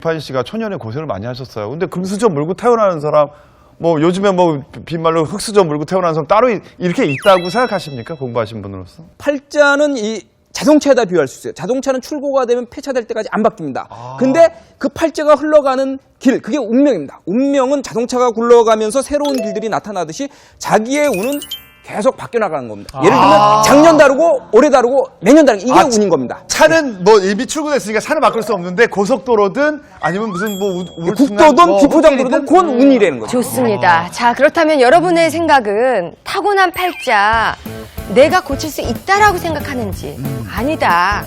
이판희 씨가 초년에 고생을 많이 하셨어요. 근데 금수저 물고 태어나는 사람, 뭐 요즘에 뭐 빈말로 흙수저 물고 태어나는 사람 따로 이렇게 있다고 생각하십니까? 공부하신 분으로서? 팔자는 이 자동차에다 비유할 수 있어요. 자동차는 출고가 되면 폐차될 때까지 안 바뀝니다. 근데 그 팔자가 흘러가는 길, 그게 운명입니다. 운명은 자동차가 굴러가면서 새로운 길들이 나타나듯이 자기의 운은 계속 바뀌어나가는 겁니다. 예를 들면 작년 다르고 올해 다르고 내년 다르고 이게 운인 겁니다. 차는 뭐 이미 출고됐으니까 차를 바꿀 수 없는데 고속도로든 아니면 무슨 뭐 국도든 비포장도로든 그건 운이라는 거죠. 좋습니다. 자, 그렇다면 여러분의 생각은 타고난 팔자 내가 고칠 수 있다라고 생각하는지 아니다.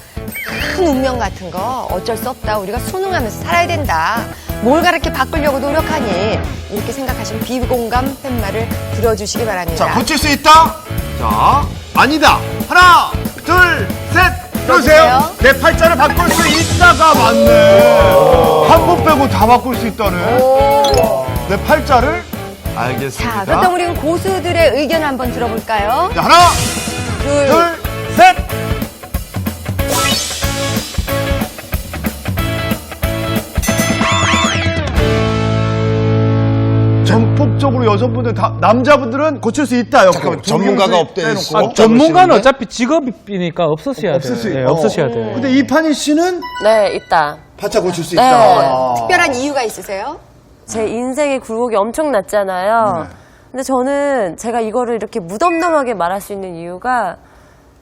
큰 운명 같은 거 어쩔 수 없다. 우리가 순응하면서 살아야 된다. 뭘 그렇게 바꾸려고 노력하니 이렇게 생각하시면 비공감 팻말을 들어주시기 바랍니다. 자, 고칠 수 있다? 자, 아니다. 하나, 둘, 셋. 그러세요? 내 팔자를 바꿀 수 있다가 맞네. 한 번 빼고 다 바꿀 수 있다네. 내 팔자를? 알겠습니다. 자, 그렇다면 우리 고수들의 의견 한번 들어볼까요? 자, 하나, 둘, 셋. 전폭적으로 여성분들 다 남자분들은 고칠 수 있다. 잠깐만, 전문가가 없대. 전문가는 어차피 직업이니까 없으셔야 돼요. 없으세요. 없으셔야 돼요. 근데 이판희 씨는 네, 있다. 팔자 고칠 수 네. 있다. 특별한 이유가 있으세요? 제 인생의 굴곡이 엄청났잖아요. 근데 저는 제가 이거를 이렇게 무덤덤하게 말할 수 있는 이유가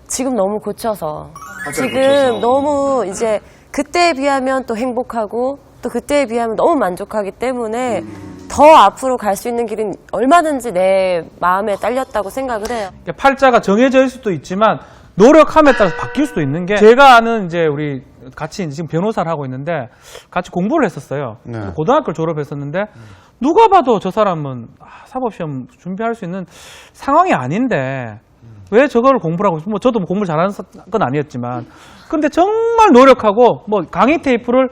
지금 너무 고쳐서. 지금 너무 이제 그때에 비하면 또 행복하고 또 그때에 비하면 너무 만족하기 때문에 더 앞으로 갈 수 있는 길은 얼마든지 내 마음에 딸렸다고 생각을 해요. 팔자가 정해져 있을 수도 있지만 노력함에 따라서 바뀔 수도 있는 게 제가 아는 이제 우리 같이 지금 변호사를 하고 있는데 같이 공부를 했었어요. 고등학교를 졸업했었는데 누가 봐도 저 사람은 사법시험 준비할 수 있는 상황이 아닌데 왜 저걸 공부를 하고 있어? 뭐 저도 공부를 잘하는 건 아니었지만 근데 정말 노력하고 뭐 강의 테이프를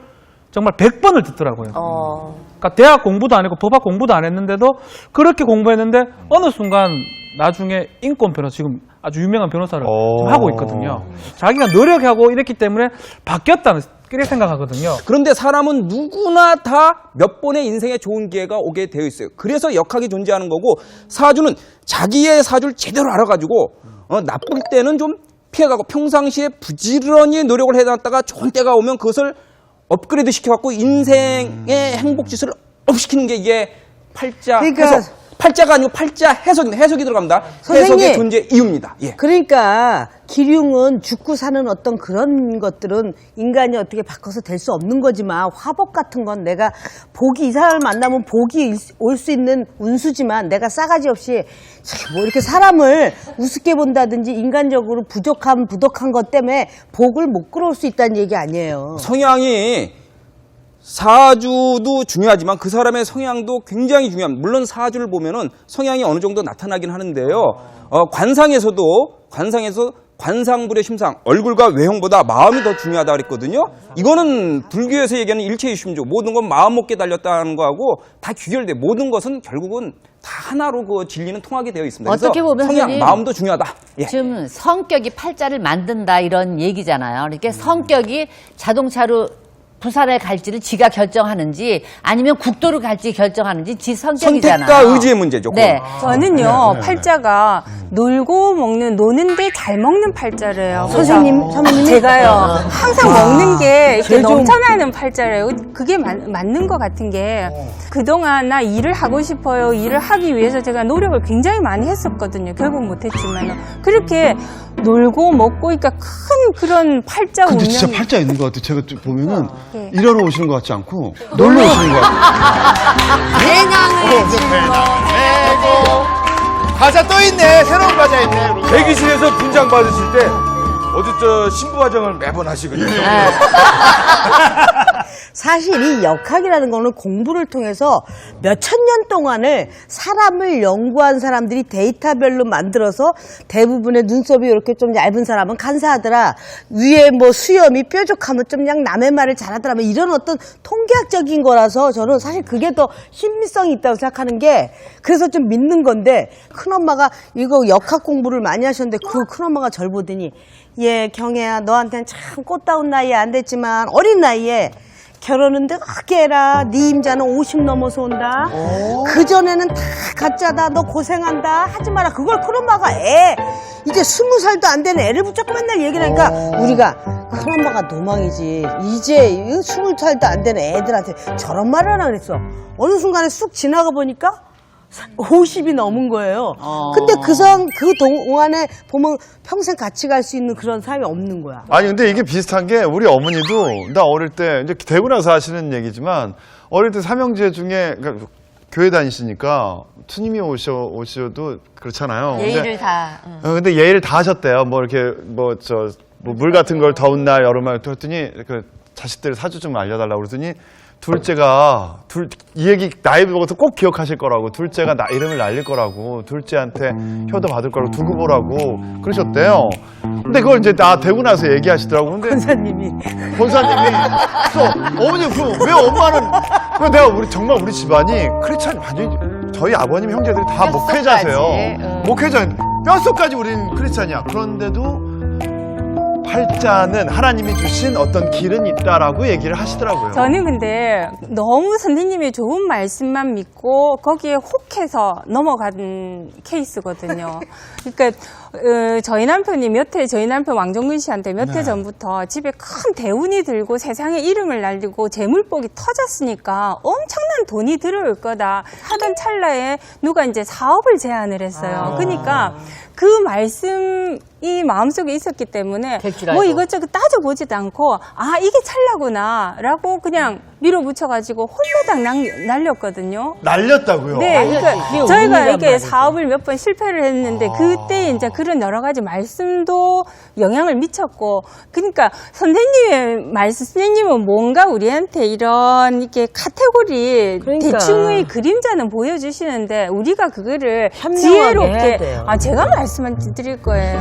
정말 100번을 듣더라고요. 그러니까 대학 공부도 안 했고 법학 공부도 안 했는데도 그렇게 공부했는데 어느 순간 나중에 인권 변호사 지금 아주 유명한 변호사를 지금 하고 있거든요. 자기가 노력하고 이랬기 때문에 바뀌었다는 그렇게 생각하거든요. 그런데 사람은 누구나 다 몇 번의 인생에 좋은 기회가 오게 되어 있어요. 그래서 역학이 존재하는 거고 사주는 자기의 사주를 제대로 알아가지고 나쁠 때는 좀 피해가고 평상시에 부지런히 노력을 해놨다가 좋은 때가 오면 그것을 업그레이드 시켜갖고 인생의 행복지수를 업시키는 게 이게 팔자 해석. 팔자가 아니고 팔자 해석입니다. 해석이 들어갑니다. 선생님, 해석의 존재 이유입니다. 예. 그러니까 기륭은 죽고 사는 어떤 그런 것들은 인간이 어떻게 바꿔서 될 수 없는 거지만 화복 같은 건 내가 복이 이 사람을 만나면 복이 올 수 있는 운수지만 내가 싸가지 없이 뭐 이렇게 사람을 우습게 본다든지 인간적으로 부족한 것 때문에 복을 못 끌어올 수 있다는 얘기 아니에요. 성향이 사주도 중요하지만 그 사람의 성향도 굉장히 중요합니다. 물론 사주를 보면은 성향이 어느 정도 나타나긴 하는데요. 관상에서 관상불의 심상, 얼굴과 외형보다 마음이 더 중요하다 그랬거든요. 이거는 불교에서 얘기하는 일체이심조, 모든 건 마음 먹게 달렸다는 거하고 다 귀결돼. 모든 것은 결국은 다 하나로 그 진리는 통하게 되어 있습니다. 어떻게 보면 성향, 마음도 중요하다. 예. 지금 성격이 팔자를 만든다 이런 얘기잖아요. 그러니까 성격이 자동차로 부산에 갈지를 지가 결정하는지 아니면 국도를 갈지 결정하는지 지 성격이잖아요. 선택과 의지의 문제죠. 네. 저는요, 팔자가 놀고 노는데 잘 먹는 팔자래요. 선생님, 제가요, 항상 먹는 게 이렇게 넘쳐나는 팔자래요. 그게 맞는 것 같은 게, 그동안 나 일을 하고 싶어요. 일을 하기 위해서 제가 노력을 굉장히 많이 했었거든요. 결국 못했지만. 그렇게 놀고 먹고, 그러니까 큰 그런 팔자 운명이. 근데 진짜 팔자 있는 것 같아. 제가 또 보면은 일하러 오시는 것 같지 않고 놀러 오시는 것 같아. 과자 또 있네. 새로운 과자 있네. 대기실에서 분장 받으실 때 어디 신부 화장을 매번 하시거든요. 사실 이 역학이라는 거는 공부를 통해서 몇천 년 동안을 사람을 연구한 사람들이 데이터별로 만들어서 대부분의 눈썹이 이렇게 좀 얇은 사람은 간사하더라. 위에 뭐 수염이 뾰족하면 좀 그냥 남의 말을 잘하더라. 뭐 이런 어떤 통계학적인 거라서 저는 사실 그게 더 신빙성이 있다고 생각하는 게 그래서 좀 믿는 건데 큰엄마가 이거 역학 공부를 많이 하셨는데 그 큰엄마가 절 보더니 예 경혜야 너한테는 참 꽃다운 나이에 안 됐지만 어린 나이에 결혼은 늦게 해라. 네 임자는 50 넘어서 온다. 그전에는 다 가짜다. 너 고생한다. 하지 마라. 그걸 큰엄마가 이제 20살도 안 되는 애를 붙잡고 맨날 얘기를 하니까 우리가 큰엄마가 노망이지. 이제 20살도 안 되는 애들한테 저런 말을 하나 그랬어. 어느 순간에 쑥 지나가 보니까 50이 넘은 거예요. 근데 그 동안에 보면 평생 같이 갈 수 있는 그런 사람이 없는 거야. 아니 근데 이게 비슷한 게 우리 어머니도 나 어릴 때 이제 되고 나서 하시는 얘기지만 어릴 때 삼형제 중에 그러니까 교회 다니시니까 스님이 오셔도 그렇잖아요. 예의를 다. 근데 예의를 다 하셨대요. 뭐 이렇게 뭐 물 같은 걸 더운 날 여름에 했더니 그 자식들 사주 좀 알려달라고 그러더니 둘째가 이 얘기 나이 먹어서 꼭 기억하실 거라고 둘째가 나 이름을 날릴 거라고 둘째한테 효도 받을 거라고 두고 보라고 그러셨대요. 근데 그걸 이제 나 되고 나서 얘기하시더라고. 근데 권사님이 그래서 어머니 왜 엄마는 왜 내가 정말 우리 집안이 크리스찬 완전히 저희 아버님 형제들이 다 목회자세요. 목회자 뼛속까지 우리는 크리스찬이야. 그런데도 팔자는 하나님이 주신 어떤 길은 있다라고 얘기를 하시더라고요. 저는 근데 너무 선생님의 좋은 말씀만 믿고 거기에 혹해서 넘어간 케이스거든요. 그러니까 저희 남편 왕정근 씨한테 몇 해 전부터 집에 큰 대운이 들고 세상에 이름을 날리고 재물복이 터졌으니까 엄청난 돈이 들어올 거다 하던 찰나에 누가 이제 사업을 제안을 했어요. 그러니까 그 말씀이 마음속에 있었기 때문에 뭐 이것저것 따져보지도 않고 이게 찰나구나 라고 그냥 밀어붙여가지고 홀로당 날렸거든요. 날렸다고요? 네, 그러니까 저희가 이렇게 사업을 몇 번 실패를 했는데 그때 이제 그런 여러 가지 말씀도 영향을 미쳤고, 그러니까 선생님은 뭔가 우리한테 이런 이렇게 카테고리 대충의 그림자는 보여주시는데 우리가 그거를 지혜롭게 제가 말씀만 드릴 거예요.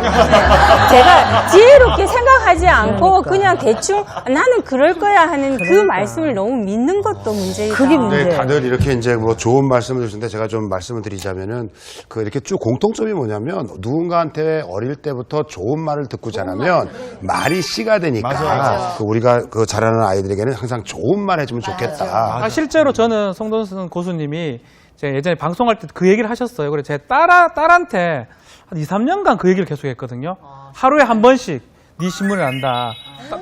제가 지혜롭게 생각하지 않고 그냥 대충 나는 그럴 거야 하는 그 말씀을 너무 믿는 것도 문제이다. 그게 문제. 네, 다들 이렇게 이제 뭐 좋은 말씀을 주시는데 제가 좀 말씀을 드리자면은 그 이렇게 쭉 공통점이 뭐냐면 누군가한테 어릴 때부터 좋은 말을 듣고 자라면 말이 씨가 되니까 그 우리가 그 자라는 아이들에게는 항상 좋은 말 해주면 좋겠다. 실제로 저는 송돈순 고수님이 제가 예전에 방송할 때 그 얘기를 하셨어요. 그래서 제 딸한테 한 2, 3년간 그 얘기를 계속 했거든요. 하루에 한 번씩 네 신문을 안다.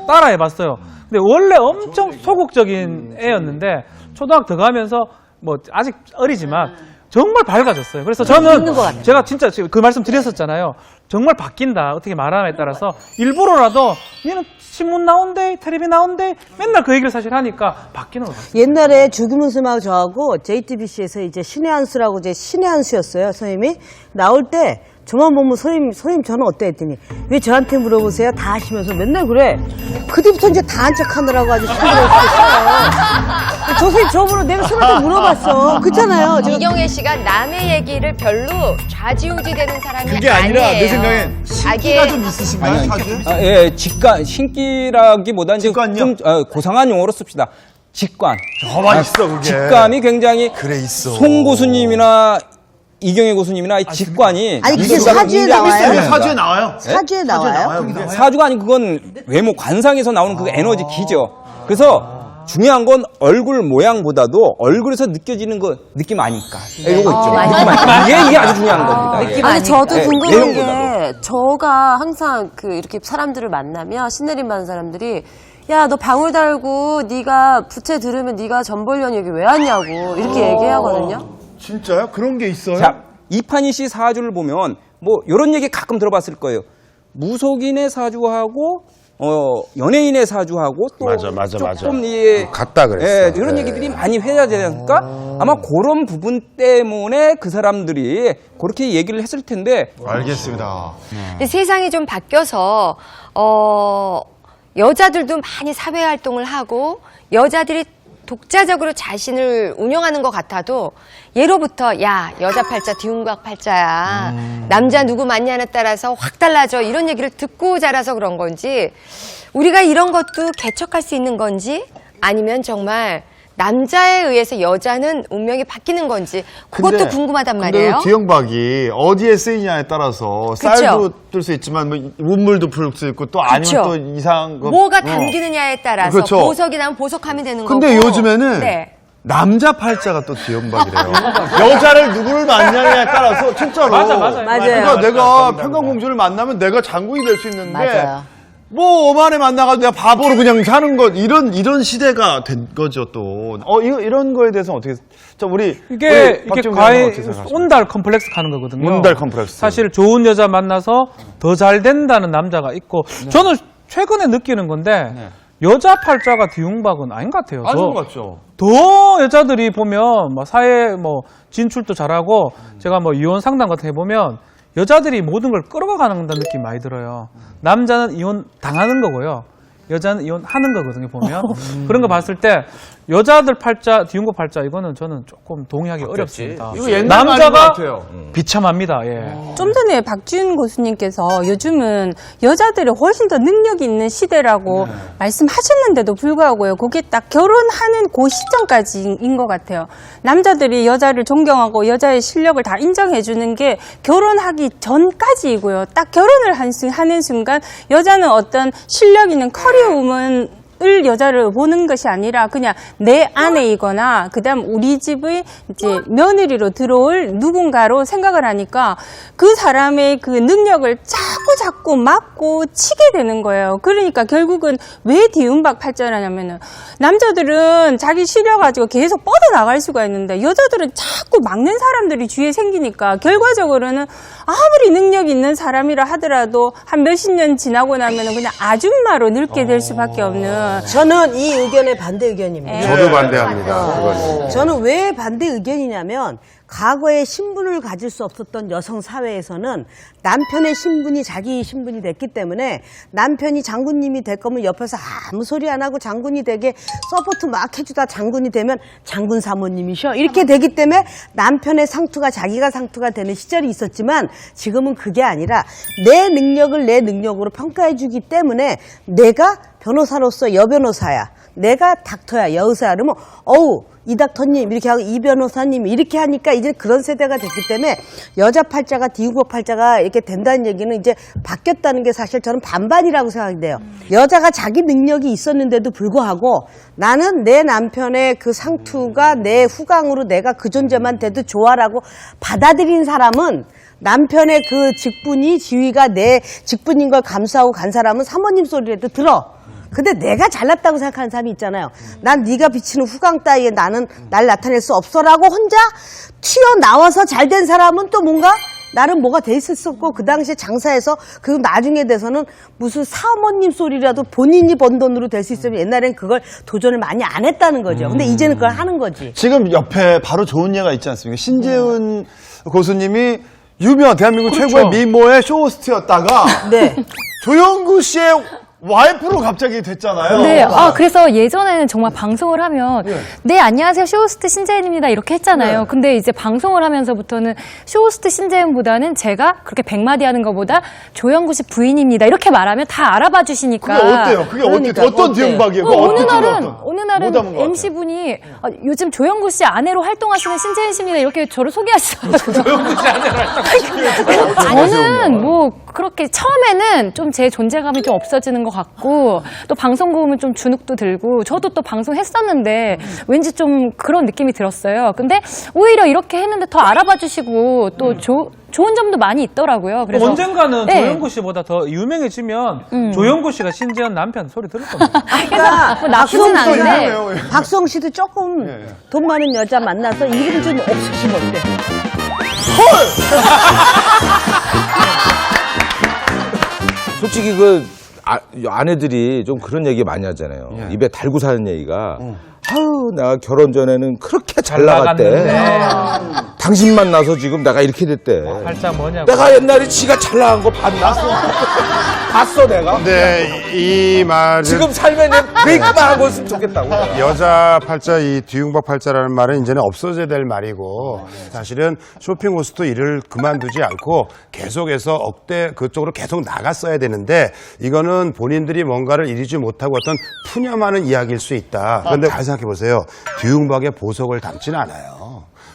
따라 해봤어요. 근데 원래 엄청 소극적인 애였는데 초등학교 들어가면서 뭐 아직 어리지만 정말 밝아졌어요. 그래서 저는 제가 진짜 그 말씀 드렸었잖아요. 정말 바뀐다. 어떻게 말하냐에 따라서 일부러라도 얘는 신문 나온대, 텔레비 나온대 맨날 그 얘기를 사실 하니까 바뀌는 거예요. 옛날에 죽음은 스마고 저하고 JTBC에서 이제 신의 한 수라고 이제 신의 한 수였어요. 선생님이 나올 때 저만 보면 선생님 저는 어때 했더니 왜 저한테 물어보세요? 다 하시면서 맨날 그래. 그때부터 이제 다 한 척 하느라고 아주 힘들었어요. 선생님 저번에 내가 선생님한테 물어봤어. 그렇잖아요. 이경혜 씨가 남의 얘기를 별로 좌지우지되는 사람이 그게 아니에요. 아니라 내 생각엔 신기가 좀 있으신가요? 사주에? 직관, 신기라기보다는 직관요? 좀 고상한 용어로 씁시다. 직관. 있어 그게. 직관이 굉장히 그래 있어. 송 고수님이나 이경혜 고수님이나 이 직관이 아니 그게 사주에 나와요? 사주에 나와요? 사주에 나와요? 사주가 아니 그건 외모 관상에서 나오는 그 에너지 기죠. 그래서 중요한 건 얼굴 모양보다도 얼굴에서 느껴지는 그 느낌 아니까. 이거 있죠. 느낌 아니까. 이게 아주 중요한 겁니다. 예. 아니 저도 예, 궁금한 내용보다도. 게 저가 항상 그 이렇게 사람들을 만나면 신내림 받는 사람들이 야 너 방울 달고 네가 부채 들으면 네가 전벌년 여기 왜 왔냐고 이렇게 얘기하거든요. 진짜요? 그런 게 있어요? 자, 이판희 씨 사주를 보면 뭐 이런 얘기 가끔 들어봤을 거예요. 무속인의 사주하고 연예인의 사주하고 또 맞아. 조금 같다 그랬어. 예, 이런 얘기들이 많이 회자되지 않을까? 아마 그런 부분 때문에 그 사람들이 그렇게 얘기를 했을 텐데. 알겠습니다. 근데 세상이 좀 바뀌어서 여자들도 많이 사회 활동을 하고 여자들이 독자적으로 자신을 운영하는 것 같아도 예로부터 야 여자 팔자 디운각 팔자야 남자 누구 만나냐에 따라서 확 달라져 이런 얘기를 듣고 자라서 그런 건지 우리가 이런 것도 개척할 수 있는 건지 아니면 정말 남자에 의해서 여자는 운명이 바뀌는 건지 그것도 근데- 궁금하단 근데 말이에요. 뒤형박이 어디에 쓰이냐에 따라서 쌀도 뜰 수 있지만 뭐 문물도 풀 수 있고 또 아니면 그쵸. 또 이상 뭐가 담기느냐에 따라서 그렇죠. 보석이 나면 보석하면 되는 근데 거고. 요즘에는 네. 남자 팔자가 또 뒤형박이래요. 여자를 누구를 만나냐에 따라서 진짜로. 맞아요. 그러니까 내가 평강공주를 만나면 내가 장군이 될 수 있는데 맞아요. 뭐 오만에 만나가지고 내가 바보로 그냥 사는 것 이런 시대가 된 거죠 또. 이런 거에 대해서는 어떻게? 자 우리 이게 박지훈 과연 의원은 어떻게 생각하십니까? 온달 컴플렉스 가는 거거든요. 온달 컴플렉스. 사실 좋은 여자 만나서 더 잘 된다는 남자가 있고 저는 최근에 느끼는 건데 여자 팔자가 뒤흉박은 아닌 것 같아요. 아닌 것 같죠. 더 여자들이 보면 뭐 사회 뭐 진출도 잘하고 제가 뭐 이혼 상담 같은 거 해보면 여자들이 모든 걸 끌어가는 느낌이 많이 들어요. 남자는 이혼 당하는 거고요. 여자는 이혼하는 거거든요, 보면. 그런 거 봤을 때 여자들 팔자, 뒤운거 팔자 이거는 저는 조금 동의하기 어렵습니다. 이거 옛날 말인 것 남자가 같아요. 비참합니다. 예. 좀 전에 박지훈 교수님께서 요즘은 여자들이 훨씬 더 능력이 있는 시대라고 말씀하셨는데도 불구하고요. 그게 딱 결혼하는 그 시점까지인 것 같아요. 남자들이 여자를 존경하고 여자의 실력을 다 인정해주는 게 결혼하기 전까지이고요. 딱 결혼을 하는 순간 여자는 어떤 실력 있는 커리어우먼 을 여자를 보는 것이 아니라 그냥 내 아내이거나 그다음 우리 집의 이제 며느리로 들어올 누군가로 생각을 하니까 그 사람의 그 능력을 자꾸 막고 치게 되는 거예요. 그러니까 결국은 왜 뒤움박 팔자라냐면은 남자들은 자기 실력 가지고 계속 뻗어 나갈 수가 있는데 여자들은 자꾸 막는 사람들이 주위에 생기니까 결과적으로는 아무리 능력 있는 사람이라 하더라도 한 몇십 년 지나고 나면은 그냥 아줌마로 늙게 될 수밖에 없는. 저는 이 의견에 반대 의견입니다. 저도 반대합니다. 그건. 저는 왜 반대 의견이냐면 과거에 신분을 가질 수 없었던 여성 사회에서는 남편의 신분이 자기 신분이 됐기 때문에 남편이 장군님이 될 거면 옆에서 아무 소리 안 하고 장군이 되게 서포트 막 해주다 장군이 되면 장군 사모님이셔 이렇게 되기 때문에 남편의 상투가 자기가 상투가 되는 시절이 있었지만 지금은 그게 아니라 내 능력을 내 능력으로 평가해 주기 때문에 내가 변호사로서 여변호사야 내가 닥터야 여의사야 그러면 어우 이 닥터님 이렇게 하고 이 변호사님 이렇게 하니까 이제 그런 세대가 됐기 때문에 여자 팔자가 뒤우고 팔자가 이렇게 된다는 얘기는 이제 바뀌었다는 게 사실 저는 반반이라고 생각이 돼요. 여자가 자기 능력이 있었는데도 불구하고 나는 내 남편의 그 상투가 내 후광으로 내가 그 존재만 돼도 좋아라고 받아들인 사람은 남편의 그 직분이 지위가 내 직분인 걸 감수하고 간 사람은 사모님 소리라도 들어. 근데 내가 잘났다고 생각하는 사람이 있잖아요. 난 네가 비치는 후광 따위에 나는 날 나타낼 수 없어라고 혼자 튀어나와서 잘된 사람은 또 뭔가 나름 뭐가 돼 있었고 그 당시에 장사해서 그 나중에 돼서는 무슨 사모님 소리라도 본인이 번 돈으로 될 수 있으면 옛날엔 그걸 도전을 많이 안 했다는 거죠. 근데 이제는 그걸 하는 거지. 지금 옆에 바로 좋은 예가 있지 않습니까? 신재훈 고수님이 대한민국 그렇죠. 최고의 미모의 쇼호스트였다가 네. 조영구 씨의 와이프로 갑자기 됐잖아요. 네, 그래서 예전에는 정말 방송을 하면, 네, 안녕하세요, 쇼호스트 신재은입니다. 이렇게 했잖아요. 근데 이제 방송을 하면서부터는 쇼호스트 신재은보다는 제가 그렇게 100마디 하는 것보다 조영구 씨 부인입니다. 이렇게 말하면 다 알아봐 주시니까. 그게 어때요? 그게 그러니까, 어떤 뒤응박이에요? 어느 날은 MC분이 요즘 조영구 씨 아내로 활동하시는 신재은 씨입니다. 이렇게 저를 소개하시더라고요. 조영구 씨 아내로 저는 뭐 그렇게 처음에는 좀 제 존재감이 좀 없어지는 것 같고 또 방송국 오면 좀 주눅도 들고 저도 또 방송했었는데 왠지 좀 그런 느낌이 들었어요. 근데 오히려 이렇게 했는데 더 알아봐 주시고 또 좋은 점도 많이 있더라고요. 그래서 언젠가는 네. 조영구 씨보다 더 유명해지면 조영구 씨가 신재현 남편 소리 들을 겁니다. 그러니까 뭐 나쁘진 않은데 박수홍 씨도 조금 돈 많은 여자 만나서 이름 좀 없으시면 어때? 솔직히 아내들이 좀 그런 얘기 많이 하잖아요. 입에 달고 사는 얘기가. 아우, 내가 결혼 전에는 그렇게 잘 나갔대. 당신 만나서 지금 내가 이렇게 됐대. 팔자 뭐냐고. 내가 옛날에 지가 잘 나간 거 봤나? 봤어 내가. 근데 이 말은 지금 삶에 내 브레이크만 하고 있으면 좋겠다고. 여자 팔자, 이 뒤흉박 팔자라는 말은 이제는 없어져야 될 말이고, 사실은 쇼핑 호스도 일을 그만두지 않고 계속해서 억대 그쪽으로 계속 나갔어야 되는데, 이거는 본인들이 뭔가를 이루지 못하고 어떤 푸념하는 이야기일 수 있다. 그런데 잘 생각해 보세요. 뒤흉박에 보석을 담지는 않아요.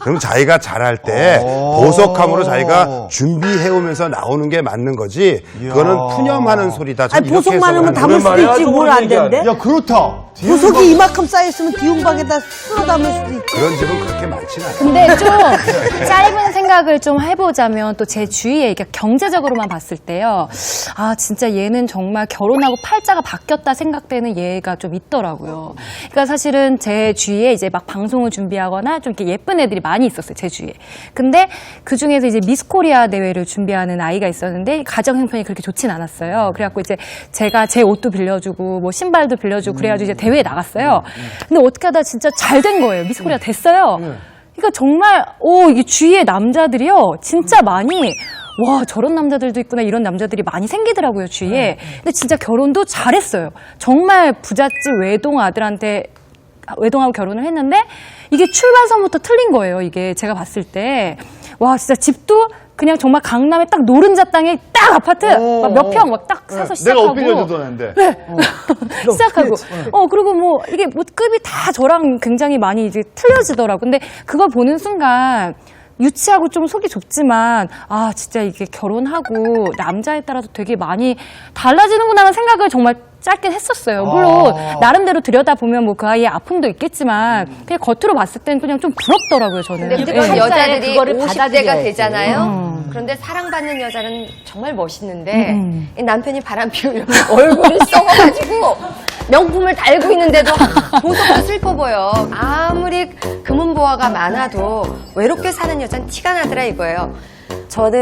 그럼 자기가 잘할 때 보석함으로 자기가 준비해오면서 나오는 게 맞는 거지. 그거는 푸념하는 소리다. 아니, 보석 많으면 담을 수도 있지 뭘 안 된대? 야, 그렇다. 보석이 이만큼 쌓였으면 뒤용박에다 쓸어 담을 수도 있지. 그런 집은 그렇게 많지는 않아요. 근데 좀 짧은 생각을 좀 해보자면 또 제 주위에 이게 경제적으로만 봤을 때요. 아, 진짜 얘는 정말 결혼하고 팔자가 바뀌었다 생각되는 예가 좀 있더라고요. 그러니까 사실은 제 주위에 이제 막 방송을 준비하거나 좀 이렇게 예쁜 애들이 많이 있었어요, 제 주위에. 근데 그 중에서 이제 미스 코리아 대회를 준비하는 아이가 있었는데 가정 형편이 그렇게 좋진 않았어요. 그래갖고 이제 제가 제 옷도 빌려주고 뭐 신발도 빌려주고 그래가지고 이제 대회에 나갔어요. 근데 어떻게 하다 진짜 잘 된 거예요. 미스 코리아 됐어요. 그러니까 정말 이 주위에 남자들이요 진짜 많이 와 저런 남자들도 있구나 이런 남자들이 많이 생기더라고요 주위에. 근데 진짜 결혼도 잘했어요. 정말 부잣집 외동 아들한테 외동하고 결혼을 했는데 이게 출발선부터 틀린 거예요. 이게 제가 봤을 때 와 진짜 집도 그냥 정말 강남에 딱 노른자 땅에 딱 아파트 몇 평 막 딱 사서 시작하고 내가 빌려주던 애인데. 네. 시작하고 그리고 뭐 이게 뭐 급이 다 저랑 굉장히 많이 이제 틀려지더라고. 근데 그걸 보는 순간 유치하고 좀 속이 좁지만 아 진짜 이게 결혼하고 남자에 따라서 되게 많이 달라지는구나 하는 생각을 정말 짧게 했었어요. 물론 나름대로 들여다보면 뭐 그 아이의 아픔도 있겠지만 그냥 겉으로 봤을 때는 그냥 좀 부럽더라고요. 저는. 근데 그건 네. 여자들이 그거를 50대가 받아들여야지. 되잖아요. 그런데 사랑받는 여자는 정말 멋있는데 이 남편이 바람 피우려고 얼굴이 썩어가지고 명품을 달고 있는데도 보석도 슬퍼 보여. 아무리 금은보화가 많아도 외롭게 사는 여자는 티가 나더라 이거예요. 저는